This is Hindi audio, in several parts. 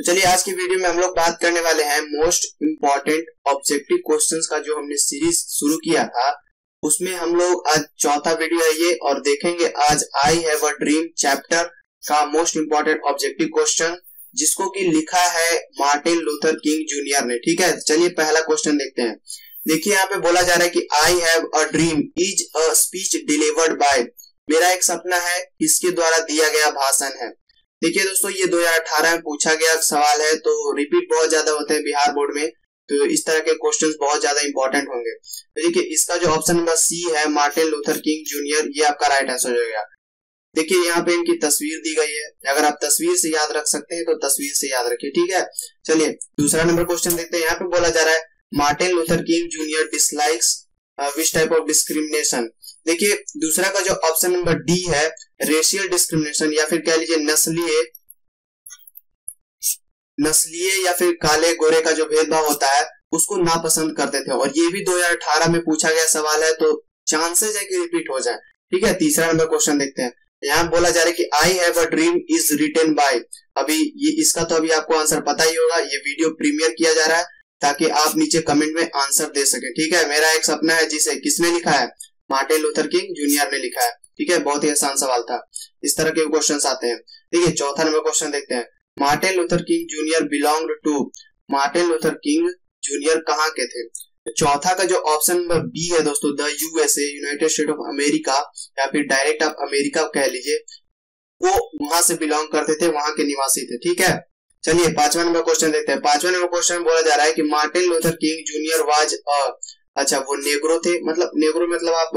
तो चलिए आज की वीडियो में हम लोग बात करने वाले हैं मोस्ट इम्पोर्टेंट ऑब्जेक्टिव क्वेश्चंस का, जो हमने सीरीज शुरू किया था उसमें हम लोग आज चौथा वीडियो है ये, और देखेंगे आज आई हैव अ ड्रीम चैप्टर का मोस्ट इम्पोर्टेंट ऑब्जेक्टिव क्वेश्चन, जिसको कि लिखा है मार्टिन लूथर किंग जूनियर ने। ठीक है, चलिए पहला क्वेश्चन देखते हैं। देखिए यहाँ पे बोला जा रहा है कि I have a dream is a speech delivered by, मेरा एक सपना है, इसके द्वारा दिया गया भाषण है। देखिए दोस्तों, ये 2018 में पूछा गया सवाल है, तो रिपीट बहुत ज्यादा होते हैं बिहार बोर्ड में, तो इस तरह के क्वेश्चंस बहुत ज्यादा इंपॉर्टेंट होंगे। तो देखिए इसका जो ऑप्शन नंबर सी है मार्टिन लूथर किंग जूनियर, ये आपका राइट आंसर हो जाएगा। देखिए यहाँ पे इनकी तस्वीर दी गई है, अगर आप तस्वीर से याद रख सकते हैं तो तस्वीर से याद रखिए। ठीक है, चलिए दूसरा नंबर क्वेश्चन देखते हैं। यहाँ पे बोला जा रहा है Martin Luther King junior dislikes which type of discrimination. देखिए दूसरा का जो ऑप्शन नंबर डी है रेशियल डिस्क्रिमिनेशन, या फिर कह लीजिए नस्लीय या फिर काले गोरे का जो भेदभाव होता है उसको नापसंद करते थे, और ये भी 2018 में पूछा गया सवाल है, तो चांसेस है कि रिपीट हो जाए। ठीक है, तीसरा नंबर क्वेश्चन देखते हैं। यहाँ बोला जा रहा है कि I have a dream is written by, अभी ये इसका तो अभी आपको आंसर पता ही होगा, ये वीडियो प्रीमियर किया जा रहा है ताकि आप नीचे कमेंट में आंसर दे सके। ठीक है, मेरा एक सपना है जिसे किसने लिखा है, मार्टिन लूथर किंग जूनियर ने लिखा है। ठीक है, बहुत ही आसान सवाल था, इस तरह के क्वेश्चन आते हैं। ठीक है, चौथा नंबर क्वेश्चन देखते हैं। Martin Luther King junior belonged to, Martin Luther King junior कहाँ के थे। तो चौथा का जो ऑप्शन नंबर बी है दोस्तों, the USA, United state of America, या फिर डायरेक्ट आप अमेरिका कह लीजिए, वो वहां से बिलोंग करते थे, वहां के निवासी थे। ठीक है, चलिए पांचवा नंबर क्वेश्चन देखते हैं। पांचवा नंबर क्वेश्चन बोला जा रहा है कि Martin Luther King Junior was अच्छा वो नेग्रो थे, मतलब आप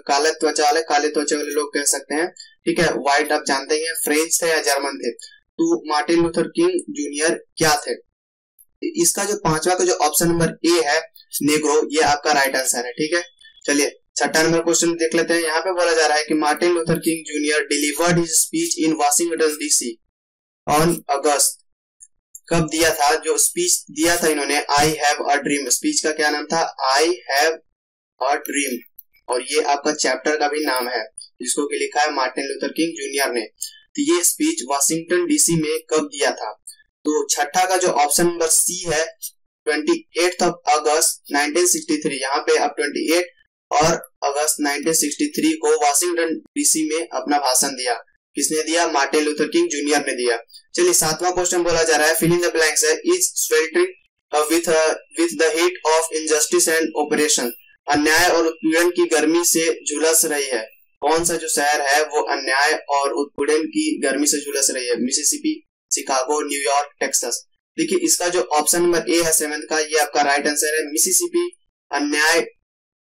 काले त्वचा वाले लोग कह सकते हैं। ठीक है, व्हाइट आप जानते ही हैं, फ्रेंच थे या जर्मन थे, तो मार्टिन लूथर किंग जूनियर क्या थे। इसका जो पांचवा का जो ऑप्शन नंबर ए है नेग्रो, ये आपका राइट आंसर है। ठीक है, चलिए छठा नंबर क्वेश्चन देख लेते हैं। यहाँ पे बोला जा रहा है कि Martin Luther King junior delivered his speech in Washington DC on August, कब दिया था जो स्पीच दिया था इन्होंने, आई हैव अ ड्रीम, स्पीच का क्या नाम था, आई हैव अ ड्रीम, और ये आपका चैप्टर का भी नाम है जिसको कि लिखा है मार्टिन लूथर किंग जूनियर ने। तो ये स्पीच वाशिंगटन डीसी में कब दिया था। तो छठा का जो ऑप्शन नंबर सी है 28 अगस्त 1963, यहाँ पे आप 28 और अगस्त 1963 को वाशिंगटन डीसी में अपना भाषण दिया। किसने दिया, मार्टिन लूथर किंग जूनियर ने दिया। चलिए सातवां क्वेश्चन बोला जा रहा है, फिल इन द ब्लैंक्स है, is sweltering with the heat of injustice and operation, अन्याय और उत्पीड़न की गर्मी से झुलस रही है। कौन सा जो शहर है वो अन्याय और उत्पीड़न की गर्मी से झुलस रही है, मिसिसिपी, शिकागो, न्यूयॉर्क, टेक्सास। देखिए इसका जो ऑप्शन नंबर ए है 7th का, ये आपका राइट आंसर है, मिसिसिपी अन्याय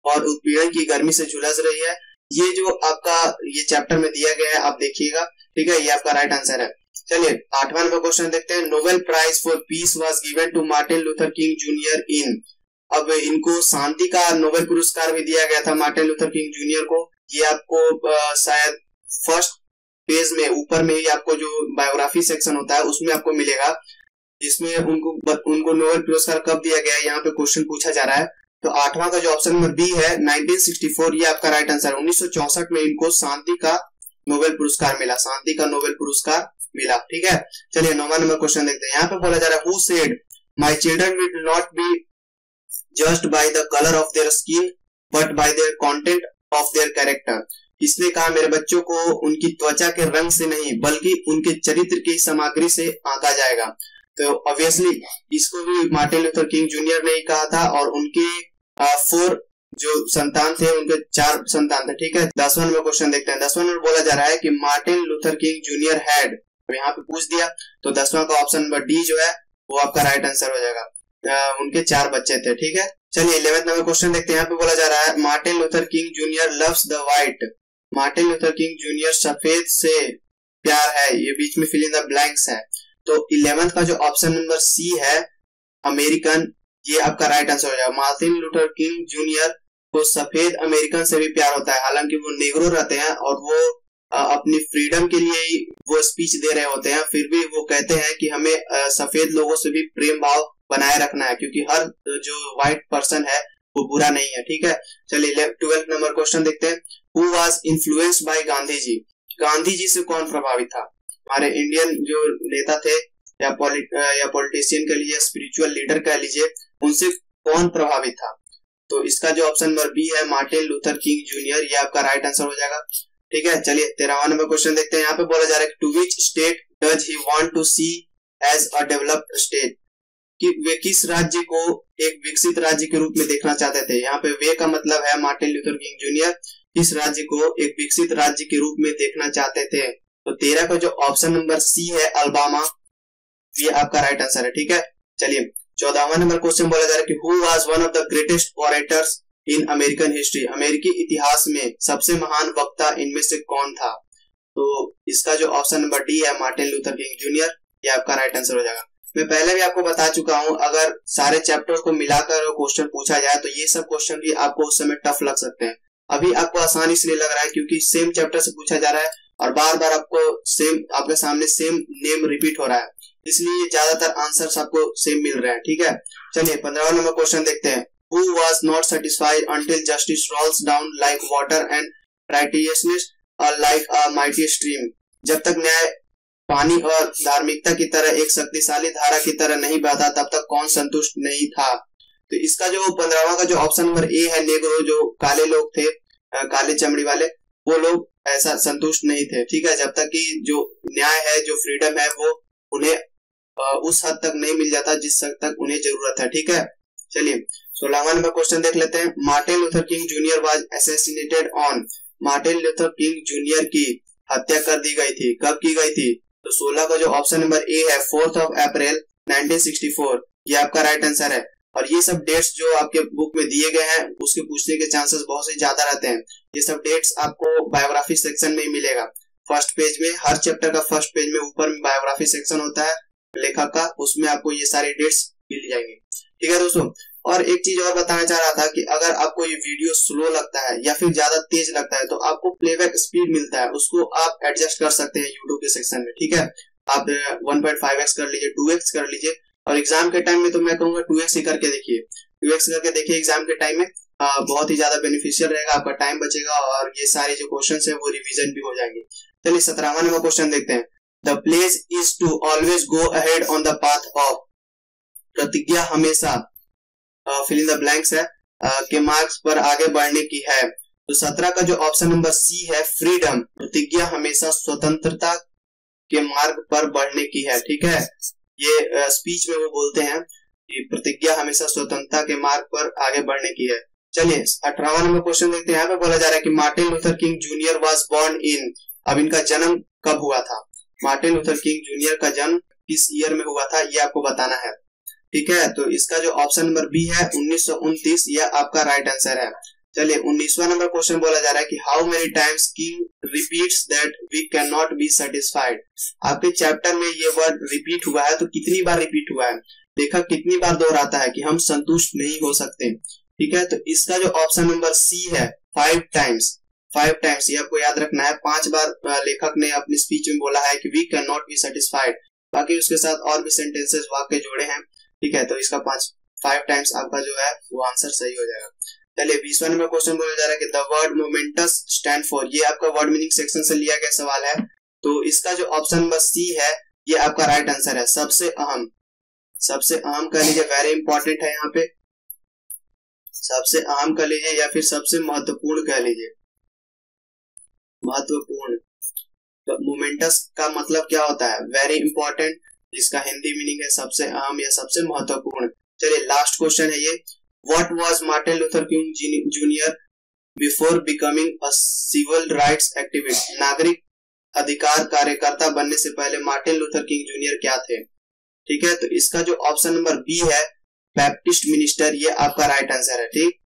और उत्पीड़न की गर्मी से झुलस रही है। ये जो आपका ये चैप्टर में दिया गया है आप देखिएगा। ठीक है, ये आपका राइट आंसर है। चलिए आठवां नंबर क्वेश्चन देखते हैं। Nobel Prize for peace was given to Martin Luther King Junior in, अब इनको शांति का नोबेल पुरस्कार भी दिया गया था मार्टिन लूथर किंग जूनियर को। ये आपको शायद फर्स्ट पेज में ऊपर में ही आपको जो बायोग्राफी सेक्शन होता है उसमें आपको मिलेगा, जिसमें उनको नोबेल पुरस्कार कब दिया गया है, यहाँ पे क्वेश्चन पूछा जा रहा है। तो आठवां का जो ऑप्शन नंबर बी है 1964, ये आपका राइट आंसर है। 1964 में इनको शांति का नोबेल पुरस्कार मिला, शांति का नोबेल पुरस्कार मिला। ठीक है, चलिए 9वां नंबर क्वेश्चन देखते हैं। यहाँ पे बोला जा रहा है, who said my children will not be judged by the colour of their skin but by their content of their character. इसने कहा मेरे बच्चों को उनकी त्वचा के रंग से नहीं बल्कि उनके चरित्र की सामग्री से आंका जाएगा। तो ऑब्वियसली इसको भी मार्टिन लूथर किंग जूनियर ने ही कहा था, और उनके 4 जो संतान थे उनके 4 संतान थे। ठीक है, 10वां नंबर क्वेश्चन देखते हैं। 10वां नंबर बोला जा रहा है कि Martin Luther King junior had, तो यहाँ पे पूछ दिया, तो 10वां का ऑप्शन नंबर डी जो है वो आपका राइट आंसर हो जाएगा। उनके 4 बच्चे थे। ठीक है, चलिए 11वां नंबर क्वेश्चन देखते हैं। यहाँ पे बोला जा रहा है Martin Luther King junior loves the white, Martin Luther King junior सफेद से प्यार है, ये बीच में फिल इन द ब्लैंक्स है। तो 11th का जो ऑप्शन नंबर सी है अमेरिकन, ये आपका राइट आंसर हो जाएगा। मार्टिन लूथर किंग जूनियर को सफेद अमेरिकन से भी प्यार होता है, हालांकि वो नेग्रो रहते हैं और वो अपनी फ्रीडम के लिए ही वो स्पीच दे रहे होते हैं, फिर भी वो कहते हैं कि हमें सफेद लोगों से भी प्रेम भाव बनाए रखना है, क्योंकि हर जो व्हाइट पर्सन है वो बुरा नहीं है। ठीक है, चलिए 12th नंबर क्वेश्चन देखते हैं। Who was influenced by Gandhi ji, Gandhi ji से कौन प्रभावित था। हमारे इंडियन जो नेता थे या पॉलिटिशियन कह लीजिए, स्पिरिचुअल लीडर कह लीजिए, उनसे कौन प्रभावित था? तो इसका जो ऑप्शन नंबर बी है मार्टिन लूथर किंग जूनियर, ये आपका राइट आंसर हो जाएगा। ठीक है, चलिए 13वां नंबर क्वेश्चन देखते हैं। यहाँ पे बोला जा रहा है to which state does he want to see as a developed state, कि वे किस राज्य को एक विकसित राज्य के रूप में देखना चाहते थे। यहाँ पे वे का मतलब है मार्टिन लूथर किंग जूनियर किस राज्य को एक विकसित राज्य के रूप में देखना चाहते थे। तो 13 का जो ऑप्शन नंबर सी है अल्बामा, ये आपका राइट आंसर है। ठीक है, चलिए 14वां नंबर क्वेश्चन बोला जा रहा है कि who was one of the greatest orators in American history, अमेरिकी इतिहास में सबसे महान वक्ता इनमें से कौन था? तो इसका जो ऑप्शन नंबर डी है मार्टिन लूथर किंग जूनियर, ये आपका राइट आंसर हो जाएगा। मैं पहले भी आपको बता चुका हूं, अगर सारे चैप्टर को मिलाकर क्वेश्चन पूछा जाए तो ये सब क्वेश्चन भी आपको उस समय टफ लग सकते हैं। अभी आपको आसानी इसलिए लग रहा है क्योंकि सेम चैप्टर से पूछा जा रहा है और बार बार आपको सेम, आपके सामने सेम नेम रिपीट हो रहा है, इसलिए ज्यादातर आंसर्स आपको सेम मिल रहे हैं। ठीक है, चलिए 15वां नंबर क्वेश्चन देखते हैं। Who was not satisfied until justice rolls down like water and righteousness are like a mighty stream, जब तक न्याय पानी और धार्मिकता की तरह एक शक्तिशाली धारा की तरह नहीं बहता तब तक कौन संतुष्ट नहीं था? तो इसका जो 15वां का जो ऑप्शन नंबर ए है नेग्रो, जो काले लोग थे, काले चमड़ी वाले, वो लोग ऐसा संतुष्ट नहीं थे। ठीक है, जब तक कि जो न्याय है, जो फ्रीडम है, वो उन्हें उस हद तक नहीं मिल जाता जिस हद तक उन्हें जरूरत है। ठीक है, चलिए 16वां नंबर क्वेश्चन देख लेते हैं। Martin Luther King Junior was assassinated on, Martin Luther King junior की हत्या कर दी गई थी, कब की गई थी? तो 16 का जो ऑप्शन नंबर ए है 4 अप्रैल 1964, ये आपका राइट आंसर है। और ये सब डेट्स जो आपके बुक में दिए गए हैं उसके पूछने के चांसेस बहुत से ज्यादा रहते हैं। ये सब डेट्स आपको बायोग्राफी सेक्शन में ही मिलेगा। फर्स्ट पेज में, हर चैप्टर का फर्स्ट पेज में ऊपर में बायोग्राफी सेक्शन होता है लेखक का, उसमें आपको ये सारी डेट्स मिल जाएंगे। ठीक है दोस्तों, और एक चीज और बताना चाह रहा था कि अगर आपको ये वीडियो स्लो लगता है या फिर ज्यादा तेज लगता है तो आपको प्लेबैक स्पीड मिलता है, उसको आप एडजस्ट कर सकते हैं यूट्यूब के सेक्शन में। ठीक है, आप 1.5x कर लीजिए, 2x कर लीजिए, और एग्जाम के टाइम में तो मैं कहूंगा 2x ही करके देखिए, 2x करके देखिए एग्जाम के टाइम में, बहुत ही ज्यादा बेनिफिशियल रहेगा, आपका टाइम बचेगा और ये सारे जो क्वेश्चन है वो रिविजन भी हो जाएंगे। चलिए 17वां नंबर क्वेश्चन देखते हैं। The place is to always go ahead on the path of, प्रतिज्ञा हमेशा फिल इन द ब्लैंक्स है के मार्क्स पर आगे बढ़ने की है। तो 17 का जो ऑप्शन नंबर सी है फ्रीडम, प्रतिज्ञा हमेशा स्वतंत्रता के मार्ग पर बढ़ने की है। ठीक है, ये स्पीच में वो बोलते हैं कि प्रतिज्ञा हमेशा स्वतंत्रता के मार्ग पर आगे बढ़ने की है। चलिए 18वां नंबर क्वेश्चन देखते हैं। यहाँ पे बोला जा रहा है कि Martin Luther King Junior was born in, अब इनका जन्म कब हुआ था? मार्टिन लूथर किंग जूनियर का जन्म किस ईयर में हुआ था, ये आपको बताना है। ठीक है, तो इसका जो ऑप्शन नंबर बी है 1929, यह आपका राइट आंसर है। चलिए 19वां नंबर क्वेश्चन बोला जा रहा है कि how many times King repeats that we can not be satisfied, आपके चैप्टर में ये वर्ड रिपीट हुआ है, तो कितनी बार रिपीट हुआ है, लेखक कितनी बार दोहराता है कि हम संतुष्ट नहीं हो सकते। ठीक है, तो इसका जो ऑप्शन नंबर सी है 5 टाइम्स, 5 टाइम्स, ये आपको याद रखना है। 5 बार लेखक ने अपनी स्पीच में बोला है कि we can not be satisfied, बाकी उसके साथ और भी सेंटेंसेस वाक्य जोड़े हैं। ठीक है, तो इसका 5 टाइम्स आपका जो है वो आंसर सही हो जाएगा। चलिए 20वां नंबर क्वेश्चन बोला जा रहा है कि the word moments stand for, ये आपका वर्ड मीनिंग सेक्शन से लिया गया सवाल है। तो इसका जो ऑप्शन नंबर सी है ये आपका राइट आंसर है। सबसे अहम, सबसे अहम कह लीजिए, वेरी इंपॉर्टेंट है यहाँ पे, सबसे अहम कह लीजिए या फिर सबसे महत्वपूर्ण कह लीजिए, महत्वपूर्ण। तो मोमेंटस का मतलब क्या होता है? वेरी इंपॉर्टेंट, जिसका हिंदी मीनिंग है सबसे अहम या सबसे महत्वपूर्ण। चलिए लास्ट क्वेश्चन है ये, what was Martin Luther King Junior before becoming a civil rights activist, नागरिक अधिकार कार्यकर्ता बनने से पहले मार्टिन लूथर किंग जूनियर क्या थे? ठीक है, तो इसका जो ऑप्शन नंबर बी है बैप्टिस्ट मिनिस्टर, ये आपका राइट आंसर है। ठीक,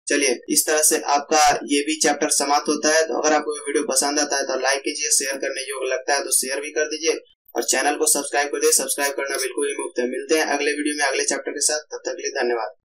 चलिए इस तरह से आपका ये भी चैप्टर समाप्त होता है। तो अगर आपको वीडियो पसंद आता है तो लाइक कीजिए, शेयर करने योग्य लगता है तो शेयर भी कर दीजिए और चैनल को सब्सक्राइब कर दीजिए। सब्सक्राइब करना बिल्कुल ही मुफ्त है। मिलते हैं अगले वीडियो में अगले चैप्टर के साथ, तब तक के लिए धन्यवाद।